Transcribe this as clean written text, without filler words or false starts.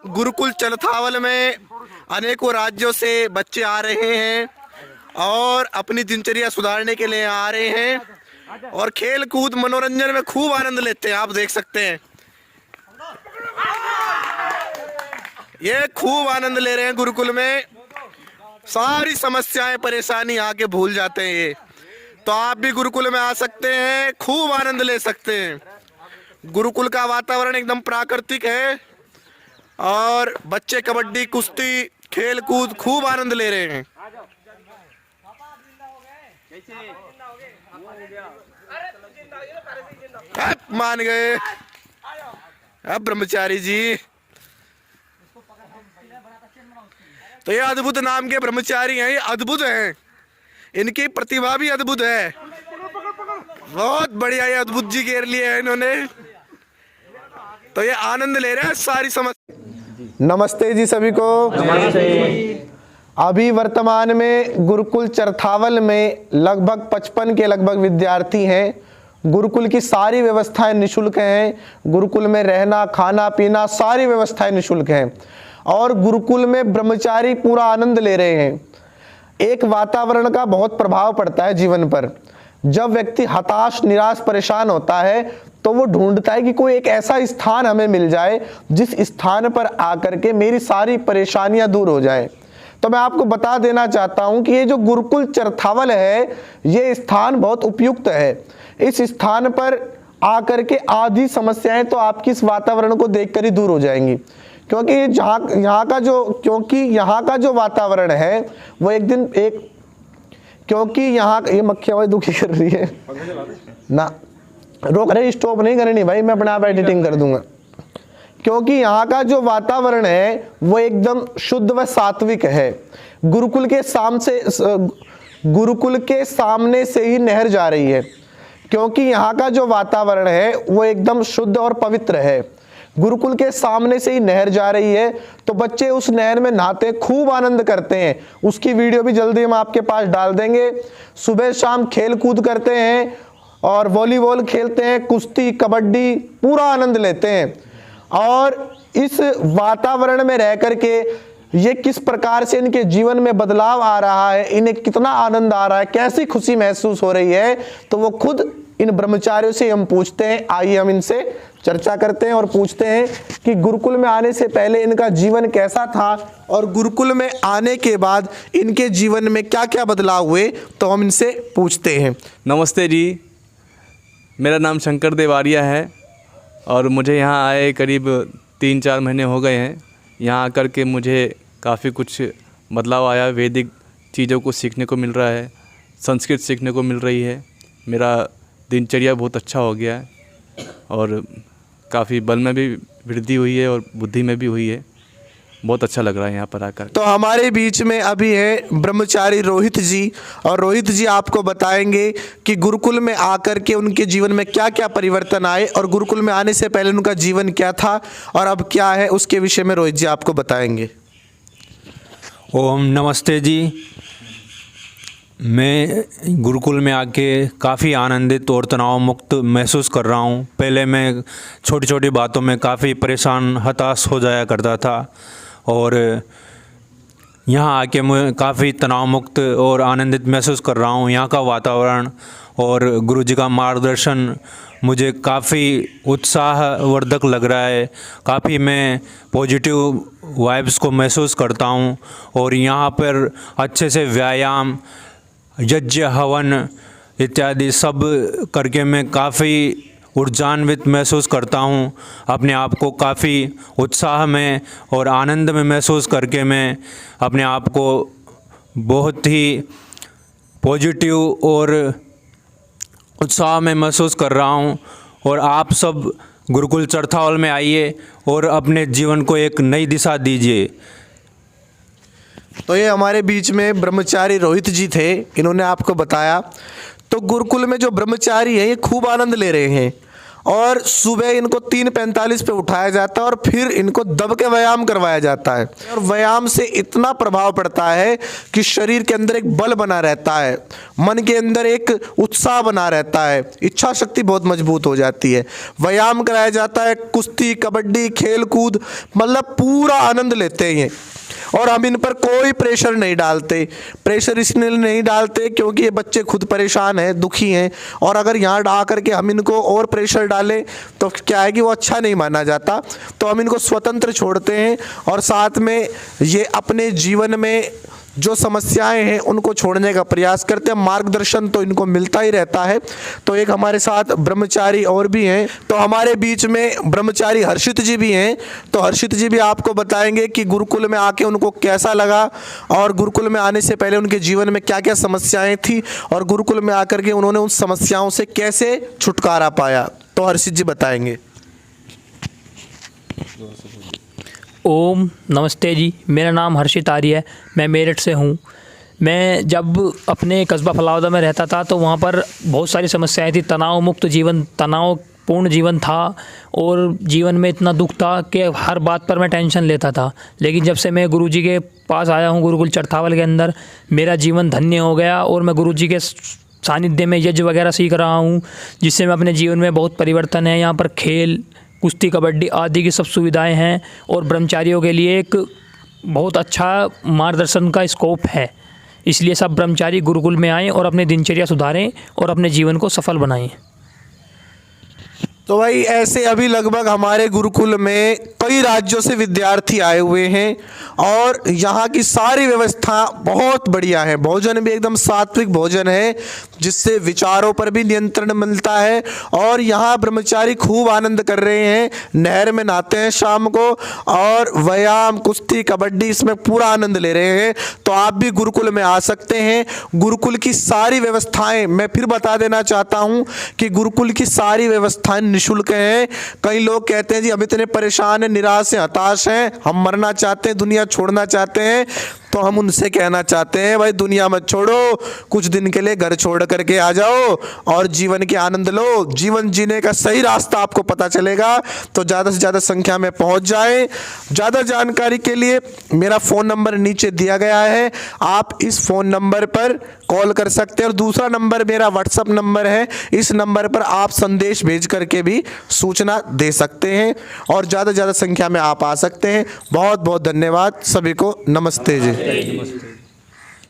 गुरुकुल चरथावल में अनेकों राज्यों से बच्चे आ रहे हैं और अपनी दिनचर्या सुधारने के लिए आ रहे हैं और खेल कूद मनोरंजन में खूब आनंद लेते हैं। आप देख सकते हैं ये खूब आनंद ले रहे हैं। गुरुकुल में सारी समस्याएं परेशानी आके भूल जाते हैं ये। तो आप भी गुरुकुल में आ सकते हैं, खूब आनंद ले सकते हैं। गुरुकुल का वातावरण एकदम प्राकृतिक है और बच्चे कबड्डी कुश्ती खेल कूद खूब आनंद ले रहे हैं। अब मान गए अब ब्रह्मचारी जी। तो ये अद्भुत नाम के ब्रह्मचारी हैं, ये अद्भुत हैं, इनकी प्रतिभा भी अद्भुत है। बहुत बढ़िया ये अद्भुत जी घेर लिए हैं इन्होंने। तो ये आनंद ले रहे हैं सारी समस्या। नमस्ते जी सभी को। नमस्ते। अभी वर्तमान में गुरुकुल चरथावल में लगभग 55 के लगभग विद्यार्थी हैं। गुरुकुल की सारी व्यवस्थाएं निशुल्क हैं। गुरुकुल में रहना खाना पीना सारी व्यवस्थाएं निशुल्क हैं और गुरुकुल में ब्रह्मचारी पूरा आनंद ले रहे हैं। एक वातावरण का बहुत प्रभाव पड़ता है जीवन पर। जब व्यक्ति हताश निराश परेशान होता है तो वो ढूंढता है कि कोई एक ऐसा स्थान हमें मिल जाए जिस स्थान पर आकर के मेरी सारी परेशानियां दूर हो जाए। तो मैं आपको बता देना चाहता हूं कि ये जो गुरुकुल चरथावल है ये स्थान बहुत उपयुक्त है। इस स्थान पर आकर के आधी समस्याएं तो आपकी इस वातावरण को देखकर ही दूर हो जाएंगी, क्योंकि यहाँ का जो वातावरण है वो एक दिन एक, क्योंकि यहाँ ये मक्खियाँ दुखी कर रही है ना, रोक रहे, स्टॉप नहीं करनी भाई, मैं अपने आप एडिटिंग कर दूंगा। क्योंकि यहाँ का जो वातावरण है वो एकदम शुद्ध व सात्विक है। गुरुकुल के सामने से ही नहर जा रही है, क्योंकि यहाँ का जो वातावरण है वो एकदम शुद्ध और पवित्र है। गुरुकुल के सामने से ही नहर जा रही है तो बच्चे उस नहर में नहाते खूब आनंद करते हैं। उसकी वीडियो भी जल्दी हम आपके पास डाल देंगे। सुबह शाम खेल कूद करते हैं और वॉलीबॉल खेलते हैं, कुश्ती कबड्डी पूरा आनंद लेते हैं। और इस वातावरण में रह करके ये किस प्रकार से इनके जीवन में बदलाव आ रहा है, इन्हें कितना आनंद आ रहा है, कैसी खुशी महसूस हो रही है, तो वो खुद इन ब्रह्मचारियों से हम पूछते हैं। आइए हम इनसे चर्चा करते हैं और पूछते हैं कि गुरुकुल में आने से पहले इनका जीवन कैसा था और गुरुकुल में आने के बाद इनके जीवन में क्या क्या बदलाव हुए। तो हम इनसे पूछते हैं। नमस्ते जी, मेरा नाम शंकर देवारिया है और मुझे यहाँ आए करीब 3-4 महीने हो गए हैं। यहाँ आकर के मुझे काफ़ी कुछ बदलाव आया। वैदिक चीज़ों को सीखने को मिल रहा है, संस्कृत सीखने को मिल रही है। मेरा दिनचर्या बहुत अच्छा हो गया है और काफ़ी बल में भी वृद्धि हुई है और बुद्धि में भी हुई है। बहुत अच्छा लग रहा है यहाँ पर आकर। तो हमारे बीच में अभी है ब्रह्मचारी रोहित जी, और रोहित जी आपको बताएंगे कि गुरुकुल में आकर के उनके जीवन में क्या क्या परिवर्तन आए और गुरुकुल में आने से पहले उनका जीवन क्या था और अब क्या है, उसके विषय में रोहित जी आपको बताएंगे। ओम नमस्ते जी। मैं गुरुकुल में आके काफ़ी आनंदित और तनाव मुक्त महसूस कर रहा हूँ। पहले मैं छोटी छोटी बातों में काफ़ी परेशान हताश हो जाया करता था और यहाँ आके मैं काफ़ी तनाव मुक्त और आनंदित महसूस कर रहा हूँ। यहाँ का वातावरण और गुरुजी का मार्गदर्शन मुझे काफ़ी उत्साहवर्धक लग रहा है। काफ़ी मैं पॉजिटिव वाइब्स को महसूस करता हूँ और यहाँ पर अच्छे से व्यायाम यज्ञ हवन इत्यादि सब करके मैं काफ़ी ऊर्जान्वित महसूस करता हूँ। अपने आप को काफ़ी उत्साह में और आनंद में महसूस करके मैं अपने आप को बहुत ही पॉजिटिव और उत्साह में महसूस कर रहा हूँ। और आप सब गुरुकुल चरथावल में आइए और अपने जीवन को एक नई दिशा दीजिए। तो ये हमारे बीच में ब्रह्मचारी रोहित जी थे, इन्होंने आपको बताया। तो गुरुकुल में जो ब्रह्मचारी हैं ये खूब आनंद ले रहे हैं और सुबह इनको 3:45 पे उठाया जाता है और फिर इनको दब के व्यायाम करवाया जाता है। और व्यायाम से इतना प्रभाव पड़ता है कि शरीर के अंदर एक बल बना रहता है, मन के अंदर एक उत्साह बना रहता है, इच्छा शक्ति बहुत मजबूत हो जाती है। व्यायाम कराया जाता है, कुश्ती, कबड्डी, खेल कूद, मतलब पूरा आनंद लेते हैं। और हम इन पर कोई प्रेशर नहीं डालते। प्रेशर इसलिए नहीं डालते क्योंकि ये बच्चे खुद परेशान हैं, दुखी हैं, और अगर यहाँ ला करके हम इनको और प्रेशर डालें तो क्या है कि वो अच्छा नहीं माना जाता। तो हम इनको स्वतंत्र छोड़ते हैं और साथ में ये अपने जीवन में जो समस्याएं हैं उनको छोड़ने का प्रयास करते हैं। मार्गदर्शन तो इनको मिलता ही रहता है। तो एक हमारे साथ ब्रह्मचारी और भी हैं, तो हमारे बीच में ब्रह्मचारी हर्षित जी भी हैं। तो हर्षित जी भी आपको बताएंगे कि गुरुकुल में आके उनको कैसा लगा और गुरुकुल में आने से पहले उनके जीवन में क्या क्या समस्याएं थी और गुरुकुल में आकर के उन्होंने उन समस्याओं से कैसे छुटकारा पाया। तो हर्षित जी बताएंगे। ओम नमस्ते जी, मेरा नाम हर्षित आर्य है, मैं मेरठ से हूँ। मैं जब अपने कस्बा फलावदा में रहता था तो वहाँ पर बहुत सारी समस्याएं थी। तनाव मुक्त जीवन, तनावपूर्ण जीवन था और जीवन में इतना दुख था कि हर बात पर मैं टेंशन लेता था। लेकिन जब से मैं गुरुजी के पास आया हूँ गुरुकुल चरथावल के अंदर, मेरा जीवन धन्य हो गया और मैं गुरुजी के सानिध्य में यज्ञ वगैरह सीख रहा हूँ, जिससे मैं अपने जीवन में बहुत परिवर्तन है। यहाँ पर खेल, कुश्ती, कबड्डी आदि की सब सुविधाएं हैं और ब्रह्मचारियों के लिए एक बहुत अच्छा मार्गदर्शन का स्कोप है। इसलिए सब ब्रह्मचारी गुरुकुल में आएँ और अपनी दिनचर्या सुधारें और अपने जीवन को सफल बनाएं। तो भाई ऐसे अभी लगभग हमारे गुरुकुल में कई राज्यों से विद्यार्थी आए हुए हैं और यहाँ की सारी व्यवस्था बहुत बढ़िया है। भोजन भी एकदम सात्विक भोजन है जिससे विचारों पर भी नियंत्रण मिलता है। और यहाँ ब्रह्मचारी खूब आनंद कर रहे हैं, नहर में नहाते हैं शाम को और व्यायाम, कुश्ती, कबड्डी इसमें पूरा आनंद ले रहे हैं। तो आप भी गुरुकुल में आ सकते हैं। गुरुकुल की सारी व्यवस्थाएं मैं फिर बता देना चाहता हूँ कि गुरुकुल की सारी व्यवस्थाएं निःशुल्क हैं। कई लोग कहते हैं जी हम इतने परेशान हैं, निराश हैं, हताश हैं, हम मरना चाहते हैं, दुनिया छोड़ना चाहते हैं। तो हम उनसे कहना चाहते हैं भाई दुनिया मत छोड़ो, कुछ दिन के लिए घर छोड़ करके आ जाओ और जीवन के आनंद लो। जीवन जीने का सही रास्ता आपको पता चलेगा। तो ज़्यादा से ज़्यादा संख्या में पहुंच जाएं। ज़्यादा जानकारी के लिए मेरा फ़ोन नंबर नीचे दिया गया है, आप इस फ़ोन नंबर पर कॉल कर सकते हैं। और दूसरा नंबर मेरा व्हाट्सअप नंबर है, इस नंबर पर आप संदेश भेज करके भी सूचना दे सकते हैं और ज़्यादा से ज़्यादा संख्या में आप आ सकते हैं। बहुत बहुत धन्यवाद सभी को। नमस्ते जी। नमस्ते।